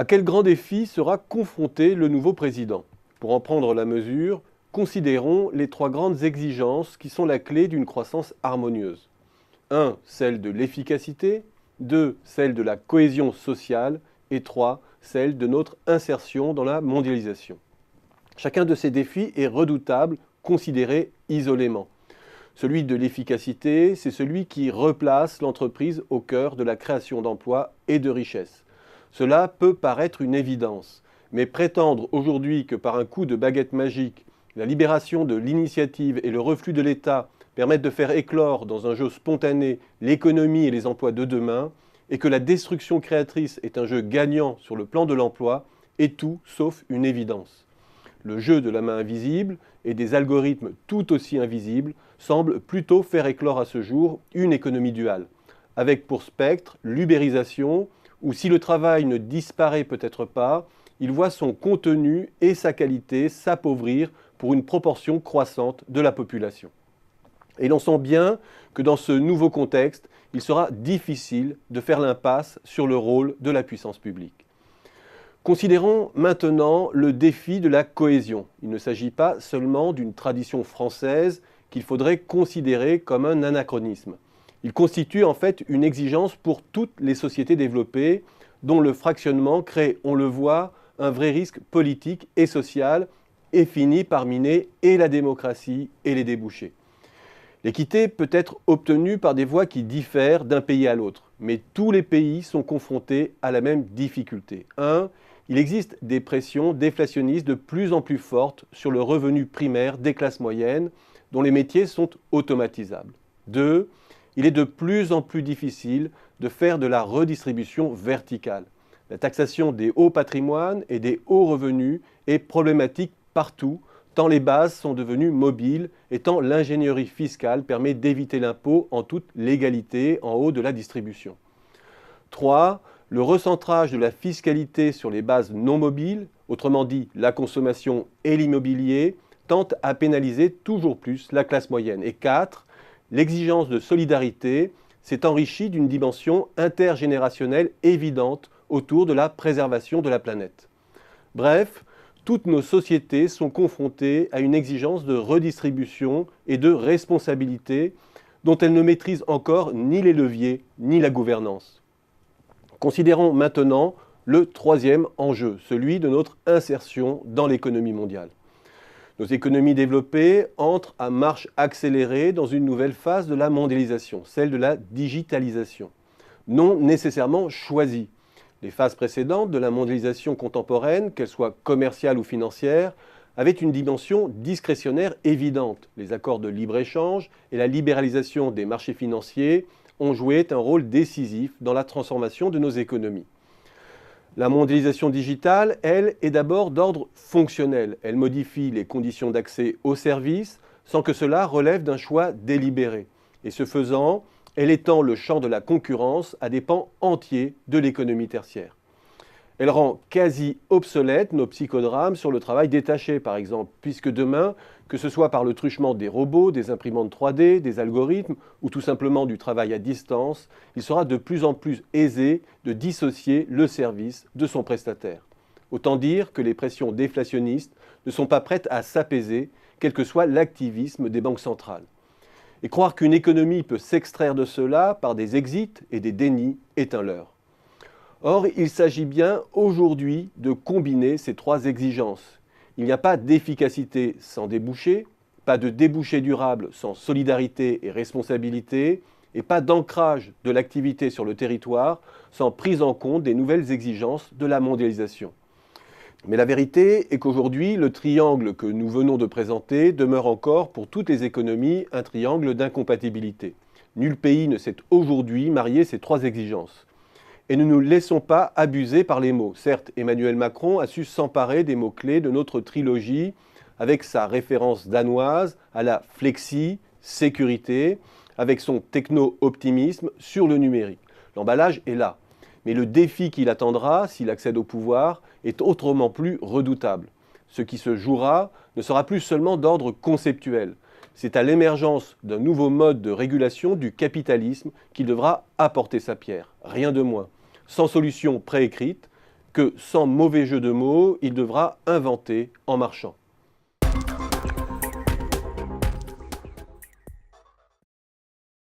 À quel grand défi sera confronté le nouveau président? Pour en prendre la mesure, considérons les trois grandes exigences qui sont la clé d'une croissance harmonieuse. 1. Celle de l'efficacité, 2. Celle de la cohésion sociale et 3. Celle de notre insertion dans la mondialisation. Chacun de ces défis est redoutable, considéré isolément. Celui de l'efficacité, c'est celui qui replace l'entreprise au cœur de la création d'emplois et de richesses. Cela peut paraître une évidence, mais prétendre aujourd'hui que par un coup de baguette magique, la libération de l'initiative et le reflux de l'État permettent de faire éclore dans un jeu spontané l'économie et les emplois de demain, et que la destruction créatrice est un jeu gagnant sur le plan de l'emploi, est tout sauf une évidence. Le jeu de la main invisible et des algorithmes tout aussi invisibles semble plutôt faire éclore à ce jour une économie duale, avec pour spectre l'ubérisation, où si le travail ne disparaît peut-être pas, il voit son contenu et sa qualité s'appauvrir pour une proportion croissante de la population. Et l'on sent bien que dans ce nouveau contexte, il sera difficile de faire l'impasse sur le rôle de la puissance publique. Considérons maintenant le défi de la cohésion. Il ne s'agit pas seulement d'une tradition française qu'il faudrait considérer comme un anachronisme. Il constitue en fait une exigence pour toutes les sociétés développées dont le fractionnement crée, on le voit, un vrai risque politique et social et finit par miner et la démocratie et les débouchés. L'équité peut être obtenue par des voies qui diffèrent d'un pays à l'autre, mais tous les pays sont confrontés à la même difficulté. 1. Il existe des pressions déflationnistes de plus en plus fortes sur le revenu primaire des classes moyennes, dont les métiers sont automatisables. 2. Il est de plus en plus difficile de faire de la redistribution verticale. La taxation des hauts patrimoines et des hauts revenus est problématique partout, tant les bases sont devenues mobiles et tant l'ingénierie fiscale permet d'éviter l'impôt en toute légalité en haut de la distribution. 3. Le recentrage de la fiscalité sur les bases non mobiles, autrement dit la consommation et l'immobilier, tente à pénaliser toujours plus la classe moyenne. Et 4. L'exigence de solidarité s'est enrichie d'une dimension intergénérationnelle évidente autour de la préservation de la planète. Bref, toutes nos sociétés sont confrontées à une exigence de redistribution et de responsabilité dont elles ne maîtrisent encore ni les leviers ni la gouvernance. Considérons maintenant le troisième enjeu, celui de notre insertion dans l'économie mondiale. Nos économies développées entrent à marche accélérée dans une nouvelle phase de la mondialisation, celle de la digitalisation, non nécessairement choisie. Les phases précédentes de la mondialisation contemporaine, qu'elles soient commerciales ou financières, avaient une dimension discrétionnaire évidente. Les accords de libre-échange et la libéralisation des marchés financiers ont joué un rôle décisif dans la transformation de nos économies. La mondialisation digitale, elle, est d'abord d'ordre fonctionnel. Elle modifie les conditions d'accès aux services sans que cela relève d'un choix délibéré. Et ce faisant, elle étend le champ de la concurrence à des pans entiers de l'économie tertiaire. Elle rend quasi obsolètes nos psychodrames sur le travail détaché, par exemple, puisque demain, que ce soit par le truchement des robots, des imprimantes 3D, des algorithmes ou tout simplement du travail à distance, il sera de plus en plus aisé de dissocier le service de son prestataire. Autant dire que les pressions déflationnistes ne sont pas prêtes à s'apaiser, quel que soit l'activisme des banques centrales. Et croire qu'une économie peut s'extraire de cela par des exits et des dénis est un leurre. Or, il s'agit bien aujourd'hui de combiner ces trois exigences. Il n'y a pas d'efficacité sans débouché, pas de débouché durable sans solidarité et responsabilité, et pas d'ancrage de l'activité sur le territoire sans prise en compte des nouvelles exigences de la mondialisation. Mais la vérité est qu'aujourd'hui, le triangle que nous venons de présenter demeure encore pour toutes les économies un triangle d'incompatibilité. Nul pays ne sait aujourd'hui marier ces trois exigences. Et ne nous laissons pas abuser par les mots. Certes, Emmanuel Macron a su s'emparer des mots-clés de notre trilogie avec sa référence danoise à la flexi-sécurité, avec son techno-optimisme sur le numérique. L'emballage est là. Mais le défi qui l'attendra, s'il accède au pouvoir, est autrement plus redoutable. Ce qui se jouera ne sera plus seulement d'ordre conceptuel. C'est à l'émergence d'un nouveau mode de régulation du capitalisme qu'il devra apporter sa pierre. Rien de moins. Sans solution préécrite, que, sans mauvais jeu de mots, il devra inventer en marchant.